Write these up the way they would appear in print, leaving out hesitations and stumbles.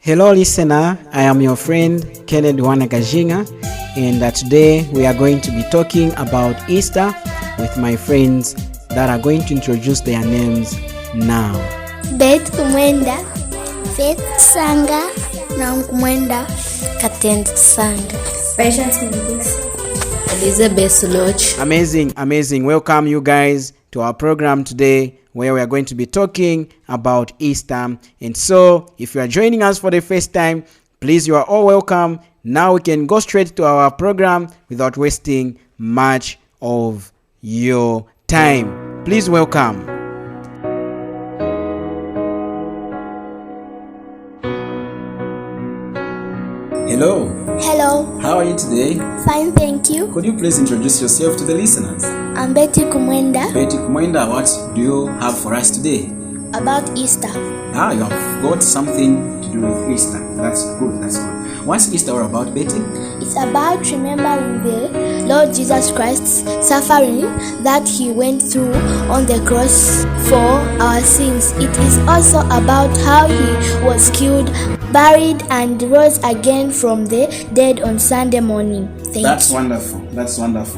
Hello listener, I am your friend Kennedy Wanagajinga, and today we are going to be talking about Easter with my friends that are going to introduce their names now. Beth Kumwenda, Faith Sanga, Naum Kumwenda, Katend Sanga, Patience Mendis, Elizabeth Loch. Amazing. Welcome you guys to our program today, where we are going to be talking about Easter. And so, if you are joining us for the first time, please, you are all welcome. Now we can go straight to our program without wasting much of your time. Please welcome. Hello. Hello. How are you today? Fine, thank you. Could you please introduce yourself to the listeners? I'm Betty Kumwenda. Betty Kumwenda, what do you have for us today? About Easter. You have got something to do with Easter. That's good. What's Easter all about, Betty? It's about remembering the Lord Jesus Christ's suffering that he went through on the cross for our sins. It is also about how he was killed, buried, and rose again from the dead on Sunday morning. That's wonderful.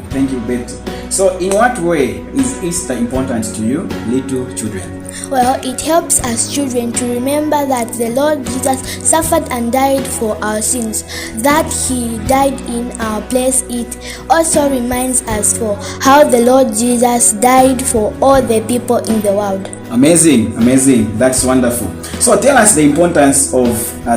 Thank you, Betty. So, in what way is Easter important to you, little children? Well, it helps us children to remember that the Lord Jesus suffered and died for our sins, that he died in our place. It also reminds us for how the Lord Jesus died for all the people in the world. Amazing. That's wonderful. So tell us the importance of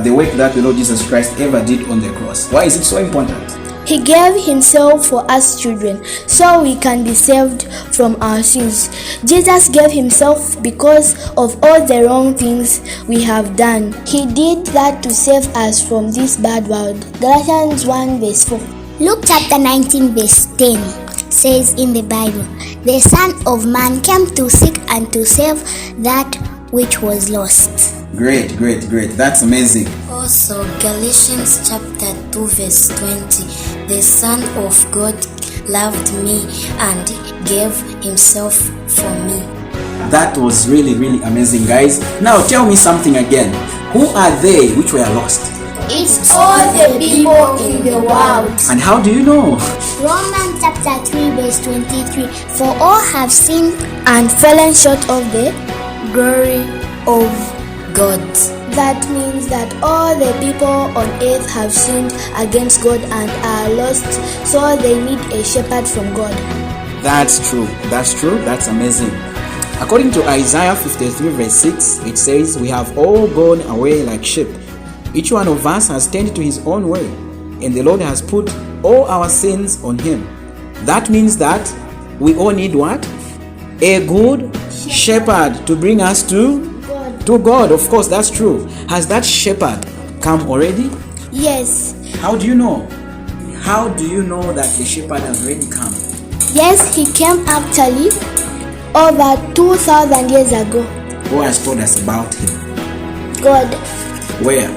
the work that the Lord Jesus Christ ever did on the cross. Why is it so important? He gave himself for us children so we can be saved from our sins. Jesus gave himself because of all the wrong things we have done. He did that to save us from this bad world. Galatians 1 verse 4. Luke chapter 19 verse 10 says in the Bible, "The Son of Man came to seek and to save that which was lost." Great. That's amazing. Also, Galatians chapter 2 verse 20. The Son of God loved me and gave himself for me. That was really amazing, guys. Now tell me something again. Who are they which were lost? It's all the people in the world. And how do you know? Romans chapter 3 verse 23. For all have sinned and fallen short of the glory of God. That means that all the people on earth have sinned against God and are lost, so they need a shepherd from God. That's true. That's amazing. According to Isaiah 53 verse 6, it says, "We have all gone away like sheep. Each one of us has turned to his own way, and the Lord has put all our sins on him." That means that we all need what? A good shepherd to bring us to God. Of course, that's true. Has that shepherd come already? Yes. How do you know? How do you know that the shepherd has already come? Yes, he came actually over 2,000 years ago. Who has told us about him? God. Where?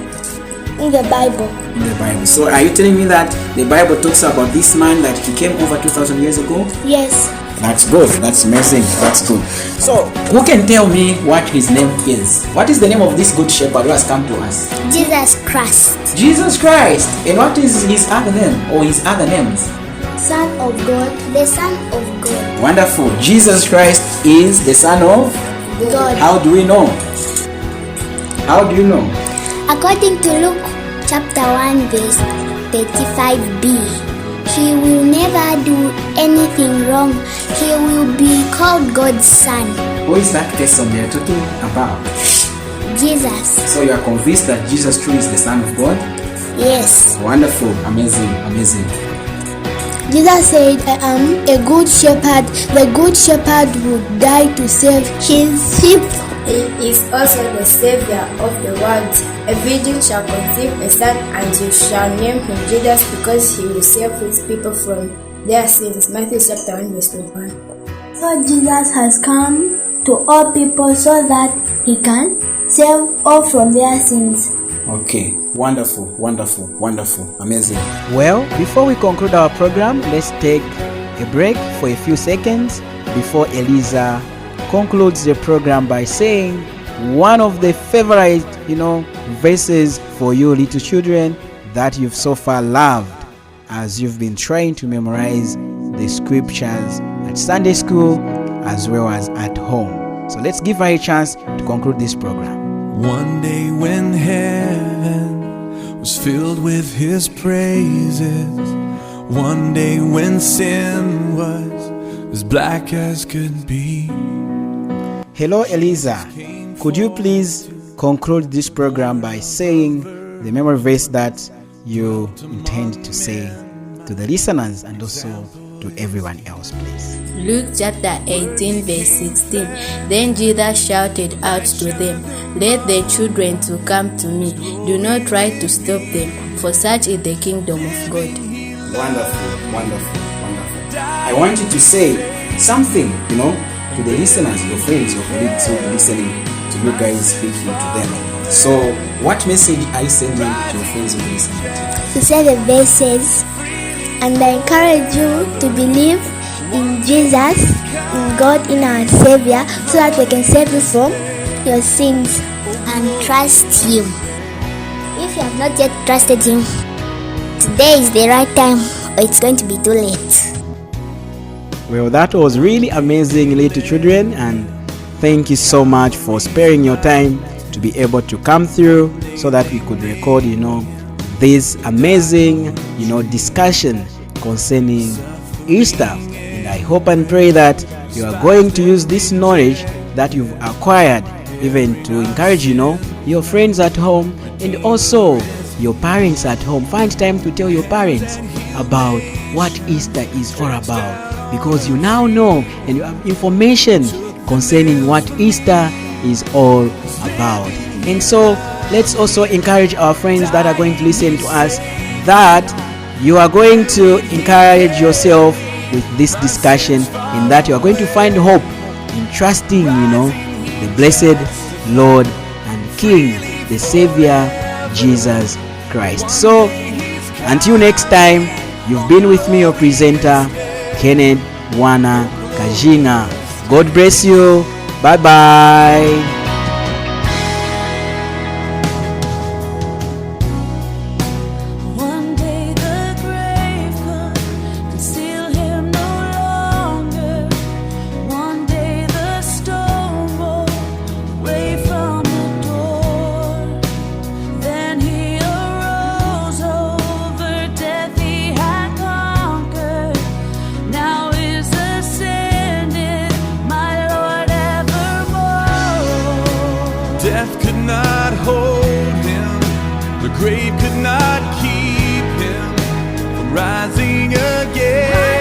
In the Bible. In the Bible. So are you telling me that the Bible talks about this man that he came over 2,000 years ago? Yes. That's good. That's amazing. That's good. So, who can tell me what his name is? What is the name of this good shepherd who has come to us? Jesus Christ. Jesus Christ. And what is his other name or his other names? Son of God. The Son of God. Wonderful. Jesus Christ is the Son of God. How do we know? According to Luke chapter 1 verse 35b, he will never do anything wrong. He will be called God's son. Who is that person they are talking about? Jesus. So you are convinced that Jesus truly is the Son of God? Yes. Wonderful. Amazing. Jesus said, "I am a good shepherd. The good shepherd would die to save his sheep." He is also the Savior of the world. A virgin shall conceive a son, and you shall name him Jesus, because he will save his people from their sins. Matthew chapter 1 verse 21. So Jesus has come to all people so that he can save all from their sins. Okay. Wonderful. Amazing. Well, before we conclude our program, let's take a break for a few seconds before Eliza concludes the program by saying, one of the favorite, verses for you little children that you've so far loved as you've been trying to memorize the scriptures at Sunday school as well as at home. So let's give her a chance to conclude this program. One day when heaven was filled with his praises, one day when sin was as black as could be. Hello, Eliza. Could you please conclude this program by saying the memory verse that you intend to say to the listeners and also to everyone else, please? Luke chapter 18 verse 16. Then Jesus shouted out to them, "Let the children to come to me. Do not try to stop them, for such is the kingdom of God." Wonderful, wonderful, wonderful. I want you to say something, to the listeners, your friends, your colleagues who will be listening to you guys speaking to them. So, what message are you sending to your friends who will be listening to you? To say the verses, and I encourage you to believe in Jesus, in God, in our Savior, so that we can save you from your sins. And trust him. If you have not yet trusted him, today is the right time, or it's going to be too late. Well, that was really amazing, little children, and thank you so much for sparing your time to be able to come through so that we could record, this amazing, discussion concerning Easter. And I hope and pray that you are going to use this knowledge that you've acquired even to encourage, your friends at home and also your parents at home. Find time to tell your parents about what Easter is all about, because you now know and you have information concerning what Easter is all about. And so let's also encourage our friends that are going to listen to us that you are going to encourage yourself with this discussion, in that you are going to find hope in trusting, the blessed Lord and King, the Savior, Jesus Christ. So until next time, you've been with me, your presenter, Kenneth Wana Kajinga. God bless you. Bye bye. Death could not hold him, the grave could not keep him from rising again.